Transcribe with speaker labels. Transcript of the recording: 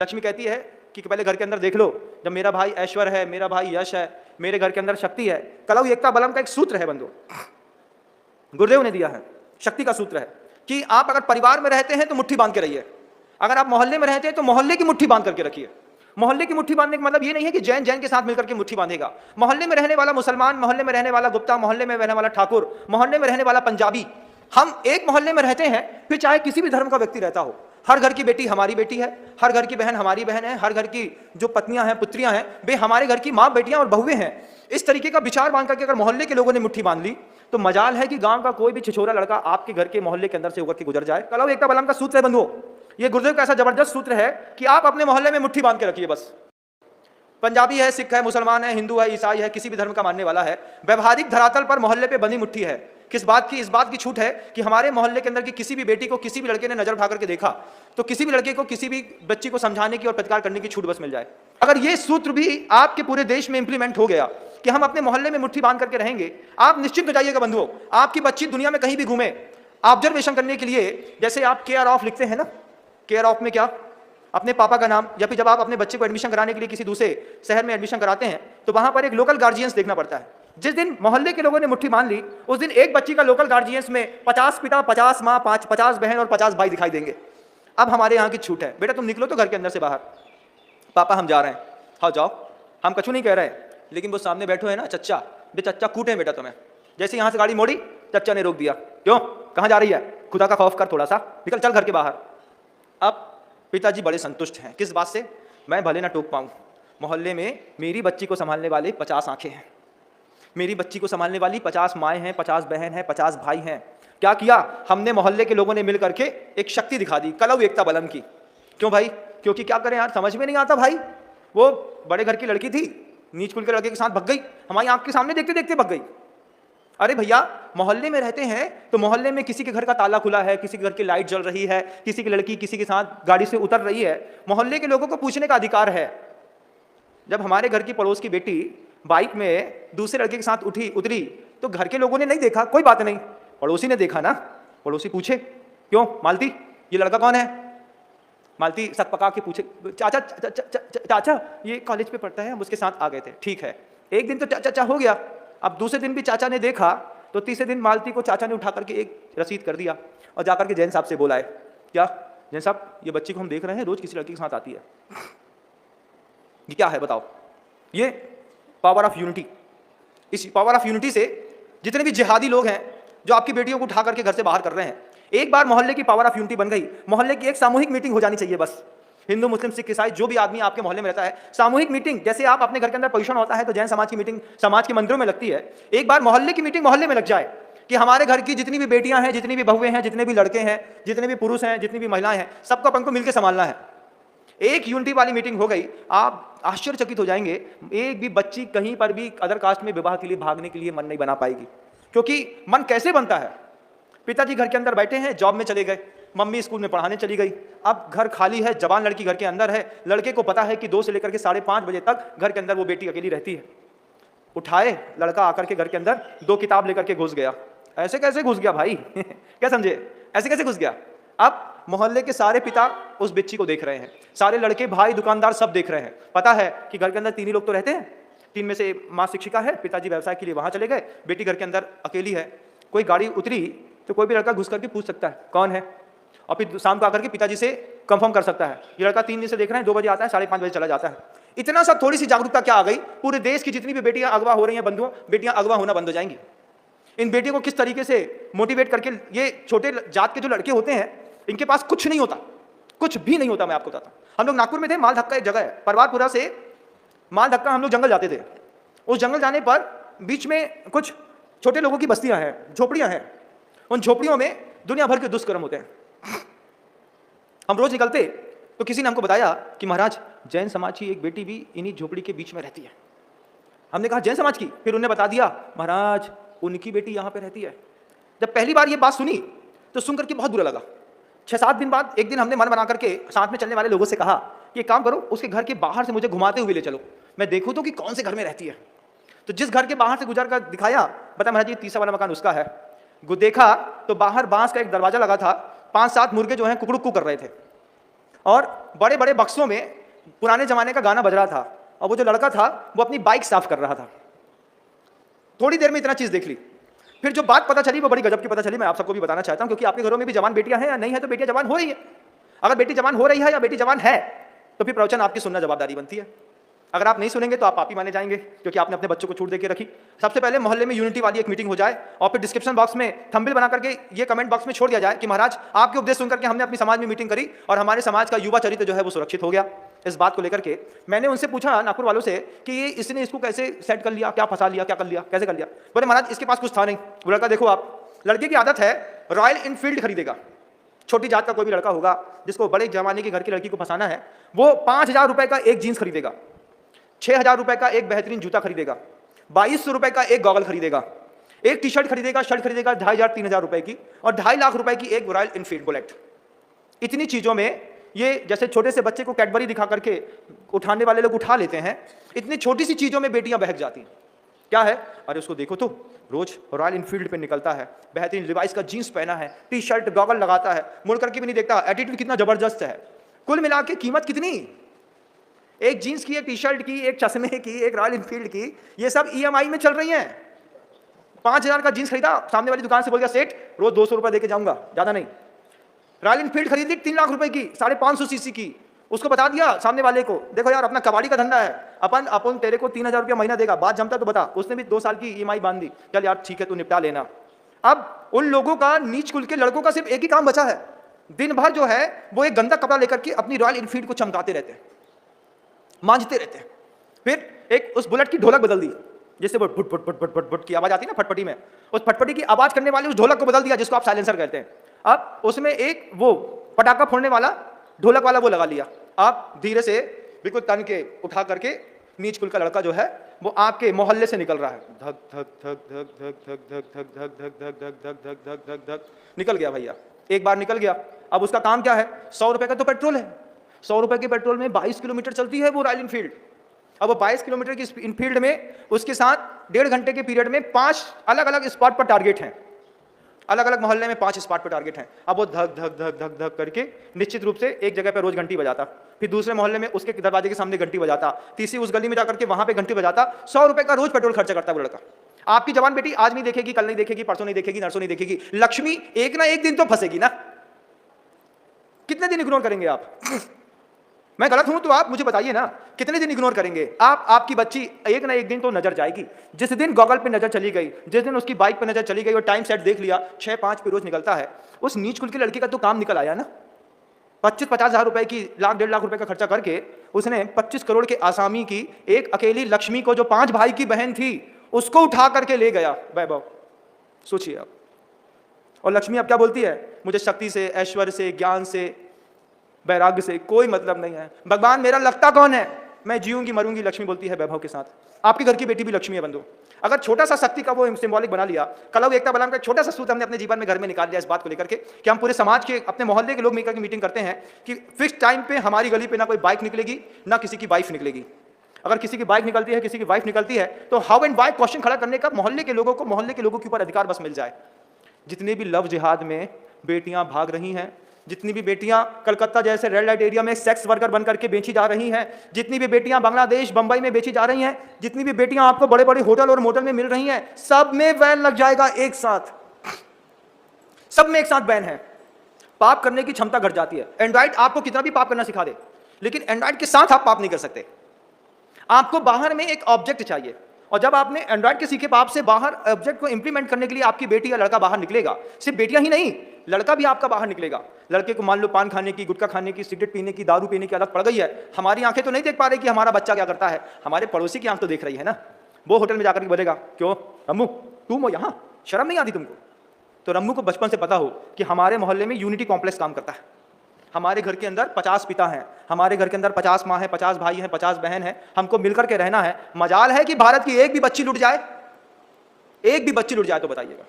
Speaker 1: लक्ष्मी कहती है कि पहले घर के अंदर देख लो, जब मेरा भाई ऐश्वर्य है, मेरा भाई यश है, मेरे घर के अंदर शक्ति है। कलौ एकता बलम का एक सूत्र है बंधु, गुरुदेव ने दिया है, शक्ति का सूत्र है कि आप अगर परिवार में रहते हैं तो मुट्ठी बांध के रहिए, अगर आप मोहल्ले में रहते हैं तो मोहल्ले की मुट्ठी बांध करके रखिए। मोहल्ले की मुट्ठी बांधने का मतलब ये नहीं है कि जैन जैन के साथ मिलकर के मुट्ठी बांधेगा। मोहल्ले में रहने वाला मुसलमान, मोहल्ले में रहने वाला गुप्ता, मोहल्ले में रहने वाला ठाकुर, मोहल्ले में रहने वाला पंजाबी, हम एक मोहल्ले में रहते हैं, फिर चाहे किसी भी धर्म का व्यक्ति रहता हो। हर घर की बेटी हमारी बेटी है, हर घर की बहन हमारी बहन है, हर घर की जो पत्नियां हैं, पुत्रियां हैं, वे हमारे घर की माँ बेटियां और बहुएं हैं। इस तरीके का विचार बांध करके अगर मोहल्ले के लोगों ने मुट्ठी बांध ली तो मजाल है कि गांव का कोई भी छिछोरा लड़का आपके घर के मोहल्ले के अंदर से होकर के गुजर जाए। कलौ एकता बलम का सूत्र है बंधुओं, ये गुरुदेव का ऐसा जबरदस्त सूत्र है कि आप अपने मोहल्ले में मुट्ठी बांध के रखिए। बस पंजाबी है, सिख है, मुसलमान है, हिंदू है, ईसाई है, किसी भी धर्म का मानने वाला है, व्यवहारिक धरातल पर मोहल्ले पे बंधी मुट्ठी है। किस बात की? इस बात की छूट है कि हमारे मोहल्ले के अंदर की किसी भी बेटी को किसी भी लड़के ने नजर उठा करके देखा तो किसी भी लड़के को किसी भी बच्ची को समझाने की और प्रतिकार करने की छूट बस मिल जाए। अगर ये सूत्र भी आपके पूरे देश में इंप्लीमेंट हो गया कि हम अपने मोहल्ले में मुट्ठी बांध करके रहेंगे, आप निश्चिंत हो जाइएगा बंधुओं, आपकी बच्ची दुनिया में कहीं भी घूमे ऑब्जर्वेशन करने के लिए, जैसे आप केयर ऑफ लिखते हैं ना, केयर ऑफ में क्या, अपने पापा का नाम, या फिर जब आप अपने बच्चे को एडमिशन कराने के लिए किसी दूसरे शहर में एडमिशन कराते हैं तो वहां पर एक लोकल गार्जियंस देखना पड़ता है। जिस दिन मोहल्ले के लोगों ने मुट्ठी मान ली, उस दिन एक बच्ची का लोकल गार्जियंस में 50 पिता, 50 माँ, 50 बहन और 50 भाई दिखाई देंगे। अब हमारे यहाँ की छूट है, बेटा तुम निकलो तो घर के अंदर से बाहर, पापा हम जा रहे हैं। हाँ जाओ, हम कछु नहीं कह रहे, लेकिन वो सामने बैठो है ना चच्चा, बे चच्चा कूटे बेटा तुम्हें। जैसे यहाँ से गाड़ी मोड़ी, चच्चा ने रोक दिया, क्यों, कहाँ जा रही है, खुदा का खौफ कर थोड़ा सा, निकल चल घर के बाहर। अब पिताजी बड़े संतुष्ट हैं, किस बात से, मैं भले ना टोक पाऊँ, मोहल्ले में मेरी बच्ची को संभालने वाले 50 आंखें हैं, मेरी बच्ची को संभालने वाली 50 माएँ हैं, 50 बहन हैं, 50 भाई हैं। क्या किया हमने, मोहल्ले के लोगों ने मिल करके एक शक्ति दिखा दी, कलौ एकता बलम की। क्यों भाई, क्योंकि क्या करें यार, समझ में नहीं आता भाई, वो बड़े घर की लड़की थी, नीच कुल के लड़के के साथ भग गई, हमारी आंख के सामने देखते देखते भग गई। अरे भैया मोहल्ले में रहते हैं तो मोहल्ले में किसी के घर का ताला खुला है, किसी के घर की लाइट जल रही है, किसी की लड़की किसी के साथ गाड़ी से उतर रही है, मोहल्ले के लोगों को पूछने का अधिकार है। जब हमारे घर की पड़ोस की बेटी बाइक में दूसरे लड़के के साथ उतरी तो घर के लोगों ने नहीं देखा, कोई बात नहीं, पड़ोसी ने देखा ना, पड़ोसी पूछे, क्यों मालती ये लड़का कौन है, मालती सक पका के पूछे, चाचा चाचा ये कॉलेज पे पढ़ता है, हम उसके साथ आ गए थे। ठीक है, एक दिन तो चाचा हो गया, अब दूसरे दिन भी चाचा ने देखा तो तीसरे दिन मालती को चाचा ने उठा करके एक रसीद कर दिया और जाकर के जैन साहब से बोला है, क्या जैन साहब ये बच्ची को हम देख रहे हैं रोज किसी लड़की के साथ आती है, ये क्या है बताओ। ये पावर ऑफ यूनिटी, इस पावर ऑफ यूनिटी से जितने भी जिहादी लोग हैं जो आपकी बेटियों को उठा करके घर से बाहर कर रहे हैं, एक बार मोहल्ले की पावर ऑफ यूनिटी बन गई, मोहल्ले की एक सामूहिक मीटिंग हो जानी चाहिए बस, हिंदू मुस्लिम सिख ईसाई जो भी आदमी आपके मोहल्ले में रहता है, सामूहिक मीटिंग, जैसे आप अपने घर के अंदर पोजीशन होता है तो जैन समाज की मीटिंग समाज के मंदिरों में लगती है, एक बार मोहल्ले की मीटिंग मोहल्ले में लग जाए कि हमारे घर की जितनी भी बेटियां हैं, जितनी भी बहुएं हैं, जितने भी लड़के हैं, जितने भी पुरुष हैं, जितनी भी महिलाएं हैं, सबको अपन को मिलकर संभालना है। एक यूनिटी वाली मीटिंग हो गई, आप आश्चर्यचकित हो जाएंगे, एक भी बच्ची कहीं पर भी अदर कास्ट में विवाह के लिए भागने के लिए मन नहीं बना पाएगी। क्योंकि मन कैसे बनता है, पिताजी घर के अंदर बैठे हैं, जॉब में चले गए, मम्मी स्कूल में पढ़ाने चली गई, अब घर खाली है, जवान लड़की घर के अंदर है, लड़के को पता है कि 2 से लेकर के 5:30 बजे तक घर के अंदर वो बेटी अकेली रहती है। उठाए लड़का आकर के घर के अंदर 2 किताब लेकर के घुस गया। ऐसे कैसे घुस गया भाई क्या समझे, ऐसे कैसे घुस गया। अब मोहल्ले के सारे पिता उस बच्ची को देख रहे हैं, सारे लड़के भाई दुकानदार सब देख रहे हैं, पता है कि घर के अंदर 3 ही लोग तो रहते हैं, 3 में से माँ शिक्षिका है, पिताजी व्यवसाय के लिए वहां चले गए, बेटी घर के अंदर अकेली है। कोई गाड़ी उतरी तो कोई भी लड़का घुस करके पूछ सकता है कौन है, और फिर शाम को आकर के पिताजी से कंफर्म कर सकता है, ये लड़का 3 दिन से देख रहे हैं, 2 बजे आता है, 5:30 बजे चला जाता है। इतना सा थोड़ी सी जागरूकता क्या आ गई, पूरे देश की जितनी भी बेटियां अगवा हो रही हैं बंधुओं, बेटियां अगवा होना बंद हो जाएंगी। इन बेटियों को किस तरीके से मोटिवेट करके, ये छोटे जात के जो लड़के होते हैं इनके पास कुछ नहीं होता, कुछ भी नहीं होता। मैं आपको बताता हूं, हम लोग नागपुर में थे, माल धक्का एक जगह है, परवारपुरा से माल धक्का हम लोग जंगल जाते थे। उस जंगल जाने पर बीच में कुछ छोटे लोगों की बस्तियां हैं, झोपड़ियां हैं, उन झोपड़ियों में दुनिया भर के दुष्कर्म होते हैं। हम रोज निकलते तो किसी ने हमको बताया कि महाराज जैन समाज की एक बेटी भी इन्हीं झोपड़ी के बीच में रहती है। हमने कहा जैन समाज की, फिर उन्हें बता दिया महाराज उनकी बेटी यहाँ पे रहती है। जब पहली बार ये बात सुनी तो सुनकर के बहुत बुरा लगा। 6-7 दिन बाद एक दिन हमने मन बना करके साथ में चलने वाले लोगों से कहा कि काम करो, उसके घर के बाहर से मुझे घुमाते हुए ले चलो, मैं देखूं तो कि कौन से घर में रहती है। तो जिस घर के बाहर से गुजर कर दिखाया, बता महाराज ये तीसरा वाला मकान उसका है। देखा तो बाहर बांस का एक दरवाजा लगा था, 5-7 मुर्गे जो हैं कुकड़ुक्कू कर रहे थे। और बड़े बड़े बक्सों में पुराने जमाने का गाना बज रहा था, और वो जो लड़का था वो अपनी बाइक साफ कर रहा था। थोड़ी देर में इतना चीज देख ली। फिर जो बात पता चली वो बड़ी गजब की पता चली, मैं आप सबको भी बताना चाहता हूं, क्योंकि आपके घरों में भी जवान बेटियां हैं या नहीं है, तो बेटियां जवान हो रही है। अगर बेटी जवान हो रही है या बेटी जवान है तो फिर प्रवचन आपकी सुनना जवाबदारी बनती है। अगर आप नहीं सुनेंगे तो आप पापी माने जाएंगे, क्योंकि आपने अपने बच्चों को छूट देके रखी। सबसे पहले मोहल्ले में यूनिटी वाली एक मीटिंग हो जाए, और फिर डिस्क्रिप्शन बॉक्स में थंबनेल बना करके ये कमेंट बॉक्स में छोड़ दिया जाए कि महाराज आपके उपदेश सुनकर के हमने अपनी समाज में मीटिंग करी और हमारे समाज का युवा चरित्र जो है वो सुरक्षित हो गया। इस बात को लेकर के मैंने उनसे पूछा नागपुर वालों से कि ये इसने इसको कैसे सेट कर लिया, क्या फंसा लिया, क्या कर लिया, कैसे कर लिया। बोले महाराज इसके पास कुछ था नहीं। वो लड़का देखो, आप लड़के की आदत है रॉयल इनफील्ड खरीदेगा। छोटी जात का कोई भी लड़का होगा जिसको बड़े जमाने के घर की लड़की को फंसाना है, वो 5,000 रुपए का एक जीन्स खरीदेगा, 6,000 रुपए का एक बेहतरीन जूता खरीदेगा, 2,200 रुपए का एक गॉगल खरीदेगा, एक टी शर्ट खरीदेगा, शर्ट खरीदेगा 2,500-3,000 रुपए की, और 2.5 लाख रुपए की एक रॉयल इनफील्ड बुलेट। इतनी चीजों में ये जैसे छोटे से बच्चे को कैडबरी दिखा करके उठाने वाले लोग उठा लेते हैं, इतनी छोटी सी चीजों में बेटियां बहक जाती हैं। क्या है, अरे उसको देखो तो रोज रॉयल इनफील्ड पे निकलता है, बेहतरीन लिवाइस का जीन्स पहना है, टी शर्ट गॉगल लगाता है, मुड़ करके भी नहीं देखता, एटीट्यूड कितना जबरदस्त है। कुल मिला के कीमत कितनी, एक जीन्स की, एक टी शर्ट की, एक चश्मे की, एक रॉयल इनफील्ड की, ये सब ईएमआई में चल रही हैं। 5,000 का जीन्स खरीदा, सामने वाली दुकान से बोल गया सेठ रोज 200 रुपए देके जाऊंगा, ज्यादा नहीं। रॉयल इनफील्ड खरीदी 3 लाख रुपए की, 550 सीसी की, उसको बता दिया सामने वाले को देखो यार अपना कबाड़ी का धंधा है, अपन तेरे को 3,000 रुपया महीना देगा, बात जमता तो बता। उसने भी 2 साल की ईएमआई बांध दी, चल यार ठीक है तू निपटा लेना। अब उन लोगों का, नीच कुल के लड़कों का सिर्फ एक ही काम बचा है, दिन भर जो है वो एक गंदा कपड़ा लेकर के अपनी रॉयल इनफील्ड को चमकाते रहते हैं, मांझते रहते हैं। फिर एक उस बुलेट की ढोलक बदल दी, जिससे वो foot foot foot foot foot foot की आवाज आती है ना फटफटी में, उस फटफटी की आवाज करने वाले उस ढोलक को बदल दिया जिसको आप साइलेंसर कहते हैं। अब उसमें एक वो पटाखा फोड़ने वाला ढोलक वाला वो लगा लिया। आप धीरे से बिल्कुल तन के उठा करके नीच कुल का लड़का जो है वो आपके मोहल्ले से निकल रहा है, धक धक धक धक धक धक धक धक धक धक धक धक धक धक धक धक निकल गया भैया, एक बार निकल गया। अब उसका काम क्या है, 100 रुपए का तो पेट्रोल है, 100 रुपए के पेट्रोल में 22 किलोमीटर चलती है वो रॉयल इनफील्ड। अब वो 22 किलोमीटर की इनफील्ड में उसके साथ 1.5 घंटे के पीरियड में 5 अलग अलग स्पॉट पर टारगेट हैं, अलग अलग मोहल्ले में 5 स्पॉट पर टारगेट हैं। अब वो धक धक धक धक धक करके निश्चित रूप से एक जगह पर रोज घंटी बजाता, फिर दूसरे मोहल्ले में उसके दरवाजे के सामने घंटी बजाता, तीसरी उस गली में जाकर के वहां पे घंटी बजाता। 100 रुपए का रोज पेट्रोल खर्चा करता वो लड़का। आपकी जवान बेटी आज नहीं देखेगी, कल नहीं देखेगी, परसों नहीं देखेगी, नरसों नहीं देखेगी, लक्ष्मी एक ना एक दिन तो फंसेगी ना। कितने दिन इग्नोर करेंगे आप? मैं गलत हूं तो आप मुझे बताइए ना, कितने दिन इग्नोर करेंगे आप? आपकी बच्ची एक ना एक दिन तो नजर जाएगी। जिस दिन गॉगल पे नजर चली गई, जिस दिन उसकी बाइक पे नजर चली गई और टाइम सेट देख लिया 6-5 पे रोज निकलता है, उस नीच कुल की लड़की का तो काम निकल आया ना। 25-50 हजार रुपए की, 1-1.5 लाख रुपए का खर्चा करके उसने 25 करोड़ के आसामी की एक अकेली लक्ष्मी को, जो 5 भाई की बहन थी, उसको उठा करके ले गया वैभव। सोचिए आप। और लक्ष्मी अब क्या बोलती है, मुझे शक्ति से, ऐश्वर्य से, ज्ञान से, वैराग्य से कोई मतलब नहीं है, भगवान मेरा लगता कौन है, मैं जीऊंगी मरूंगी, लक्ष्मी बोलती है वैभव के साथ। आपके घर की बेटी भी लक्ष्मी है बंधु। अगर छोटा सा शक्ति का वो सिंबॉलिक बना लिया, कलव एकता बलराम का छोटा सा सूत्र हमने अपने जीवन में घर में निकाल लिया इस बात को लेकर के कि हम पूरे समाज के, अपने मोहल्ले के लोग मिलकर के मीटिंग करते हैं कि फिक्स टाइम पे हमारी गली पे ना कोई बाइक निकलेगी, ना किसी की वाइफ निकलेगी। अगर किसी की बाइक निकलती है, किसी की वाइफ निकलती है, तो हाउ एंड वाई क्वेश्चन खड़ा करने का मोहल्ले के लोगों के ऊपर अधिकार बस मिल जाए। जितने भी लव जिहाद में बेटियां भाग रही हैं, जितनी भी बेटियां कलकत्ता जैसे रेड लाइट एरिया में सेक्स वर्कर बनकर के बेची जा रही हैं, जितनी भी बेटियां बांग्लादेश, बंबई में बेची जा रही हैं, जितनी भी बेटियां आपको बड़े बड़े होटल और मोटल में मिल रही हैं, सब में बैन लग जाएगा एक साथ। सब में एक साथ बैन है। पाप करने की क्षमता घट जाती है। एंड्रॉइड आपको कितना भी पाप करना सिखा दे, लेकिन एंड्रॉइड के साथ आप पाप नहीं कर सकते। आपको बाहर में एक ऑब्जेक्ट चाहिए, और जब आपने एंड्रॉइड के सीखे पाप से बाहर ऑब्जेक्ट को इंप्लीमेंट करने के लिए आपकी बेटी या लड़का बाहर निकलेगा। सिर्फ बेटियां ही नहीं, लड़का भी आपका बाहर निकलेगा। लड़के को मान लो पान खाने की, गुटखा खाने की, सिगरेट पीने की, दारू पीने की आदत पड़ गई है। हमारी आंखें तो नहीं देख पा रही कि हमारा बच्चा क्या करता है, हमारे पड़ोसी की आंख तो देख रही है ना। वो होटल में जाकर के बोलेगा, क्यों रम्मू तुम हो यहाँ, शर्म नहीं आती तुमको? तो रम्मू को बचपन से पता हो कि हमारे मोहल्ले में यूनिटी कॉम्प्लेक्स काम करता है। हमारे घर के अंदर 50 पिता हैं, हमारे घर के अंदर 50 माँ है, 50 भाई हैं, 50 बहन है, हमको मिलकर के रहना है। मजाल है कि भारत की एक भी बच्ची लुट जाए, एक भी बच्ची लुट जाए तो बताइएगा।